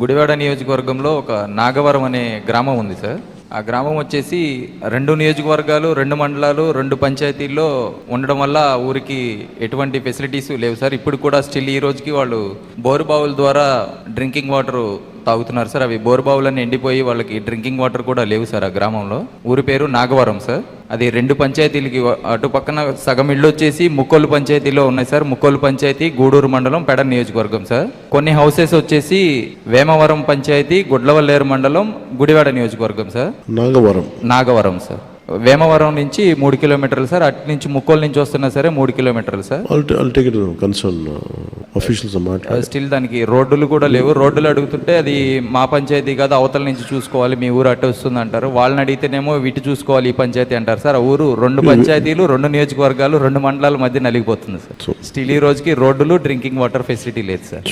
గుడివాడ నియోజకవర్గంలో ఒక నాగవరం అనే గ్రామం ఉంది సార్. ఆ గ్రామం వచ్చేసి 2 నియోజకవర్గాలు, 2 మండలాలు, 2 పంచాయతీల్లో ఉండడం వల్ల ఆ ఊరికి ఎటువంటి ఫెసిలిటీస్ లేవు సార్. ఇప్పుడు కూడా స్టిల్ ఈ రోజుకి వాళ్ళు బోరుబావుల ద్వారా డ్రింకింగ్ వాటర్ తాగుతున్నారు సార్. అవి బోరుబావులన్నీ ఎండిపోయి వాళ్ళకి డ్రింకింగ్ వాటర్ కూడా లేవు సార్. ఆ గ్రామంలో ఊరి పేరు నాగవరం సార్. అది 2 పంచాయతీలకి అటు పక్కన సగం ఇళ్ళు వచ్చేసి ముక్కోలు పంచాయతీలో ఉన్నాయి సార్. ముక్కోలు పంచాయతీ గూడూరు మండలం పెడ నియోజకవర్గం సార్. కొన్ని హౌసెస్ వచ్చేసి వేమవరం పంచాయతీ గుడ్లవల్లేరు మండలం గుడివాడ నియోజకవర్గం సార్. నాగవరం సార్. వేమవరం నుంచి 3 కిలోమీటర్లు సార్. అటు నుంచి ముక్కోలు నుంచి వస్తున్నా సరే 3 కిలోమీటర్లు సార్. స్టిల్ దానికి రోడ్డులు కూడా లేవు. రోడ్డులు అడుగుతుంటే అది మా పంచాయతీ కాదు, అవతల నుంచి చూసుకోవాలి, మీ ఊరు అట్టే వస్తుంది అంటారు. వాళ్ళని అడిగితేనేమో ఇటు చూసుకోవాలి ఈ పంచాయతీ అంటారు సార్. ఆ ఊరు 2 పంచాయతీలు, 2 నియోజకవర్గాలు, 2 మండలాల మధ్య నలిగిపోతుంది సార్. స్టిల్ ఈ రోజుకి రోడ్డులు, డ్రింకింగ్ వాటర్ ఫెసిలిటీ లేదు సార్.